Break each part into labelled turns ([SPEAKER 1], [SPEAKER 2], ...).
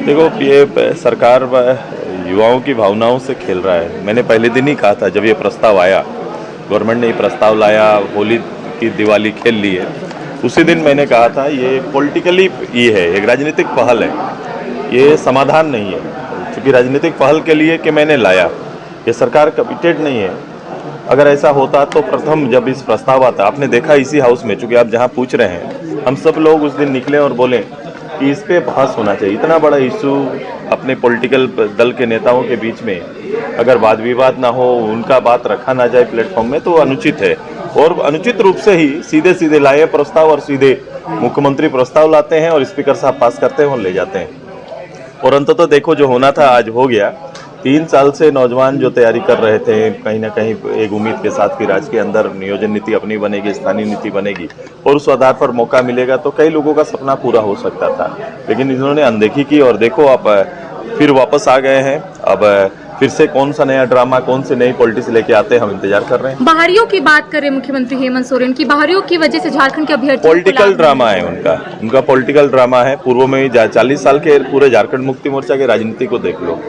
[SPEAKER 1] देखो, ये सरकार युवाओं की भावनाओं से खेल रहा है। मैंने पहले दिन ही कहा था, जब ये प्रस्ताव आया, गवर्नमेंट ने ये प्रस्ताव लाया, होली की दिवाली खेल ली है, उसी दिन मैंने कहा था ये पॉलिटिकली ये है, एक राजनीतिक पहल है, ये समाधान नहीं है। क्योंकि राजनीतिक पहल के लिए कि मैंने लाया, ये सरकार कमिटेड नहीं है। अगर ऐसा होता तो प्रथम जब इस प्रस्ताव आता, आपने देखा इसी हाउस में, चूंकि आप जहां पूछ रहे हैं, हम सब लोग उस दिन निकले और बोले कि इस पे बहस होना चाहिए। इतना बड़ा इशू अपने पॉलिटिकल दल के नेताओं के बीच में अगर वाद विवाद ना हो, उनका बात रखा ना जाए प्लेटफॉर्म में, तो अनुचित है। और अनुचित रूप से ही सीधे सीधे लाए प्रस्ताव और सीधे मुख्यमंत्री प्रस्ताव लाते हैं और स्पीकर साहब पास करते हैं और ले जाते हैं। और अंततः देखो, जो होना था आज हो गया। 3 साल से नौजवान जो तैयारी कर रहे थे, कहीं ना कहीं एक उम्मीद के साथ कि राज्य के अंदर नियोजन नीति अपनी बनेगी, स्थानीय नीति बनेगी और उस आधार पर मौका मिलेगा, तो कई लोगों का सपना पूरा हो सकता था। लेकिन इन्होंने अनदेखी की और देखो आप फिर वापस आ गए हैं। अब फिर से कौन सा नया ड्रामा, कौन सी नई पॉलिटिक्स लेके आते हैं, हम इंतजार कर रहे हैं।
[SPEAKER 2] बाहरियों की बात करें मुख्यमंत्री हेमंत सोरेन की, बाहरियों की वजह से झारखंड के अभ्यर्थी
[SPEAKER 1] पॉलिटिकल ड्रामा है उनका पॉलिटिकल ड्रामा है। पूर्व में 40 साल के पूरे झारखंड मुक्ति मोर्चा के राजनीति को देख लो,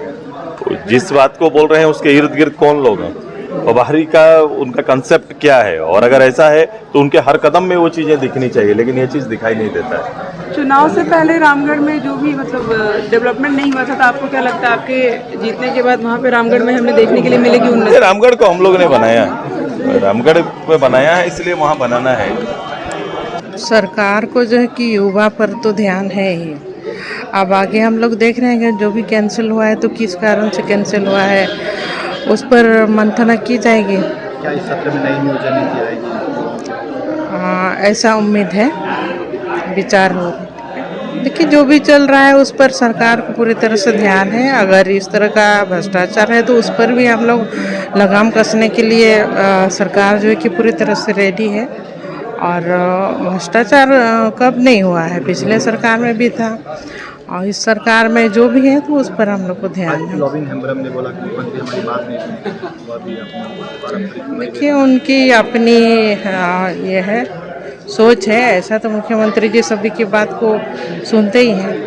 [SPEAKER 1] जिस बात को बोल रहे हैं उसके इर्द गिर्द कौन लोग हैं और बाहरी का उनका कंसेप्ट क्या है। और अगर ऐसा है तो उनके हर कदम में वो चीजें दिखनी चाहिए, लेकिन ये चीज दिखाई नहीं देता है।
[SPEAKER 3] चुनाव से पहले रामगढ़ में जो भी डेवलपमेंट नहीं हुआ था, तो आपको क्या लगता है आपके जीतने के बाद वहाँ पे रामगढ़ में हमें देखने के लिए मिलेगी उन्नति?
[SPEAKER 1] रामगढ़ को हम लोग ने बनाया, रामगढ़ में बनाया है, इसलिए वहाँ बनाना है।
[SPEAKER 4] सरकार को जो है कि युवा पर तो ध्यान है ही। अब आगे हम लोग देख रहे हैं कि जो भी कैंसिल हुआ है तो किस कारण से कैंसिल हुआ है, उस पर मंथना की जाएगी।
[SPEAKER 5] क्या इस सत्र में नई नियोजन नीति आएगी?
[SPEAKER 4] ऐसा उम्मीद है, विचार हो। देखिए, जो भी चल रहा है उस पर सरकार को पूरी तरह से ध्यान है। अगर इस तरह का भ्रष्टाचार है तो उस पर भी हम लोग लगाम कसने के लिए सरकार जो है कि पूरी तरह से रेडी है। और भ्रष्टाचार कब नहीं हुआ है, पिछले सरकार में भी था और इस सरकार में जो भी है, तो उस पर हम लोग को ध्यान है।
[SPEAKER 5] ने बोला कि मुख्यमंत्री हमारी बात नहीं सुनते।
[SPEAKER 4] देखिए, उनकी अपनी ये है, सोच है। ऐसा तो मुख्यमंत्री जी सभी की बात को सुनते ही हैं।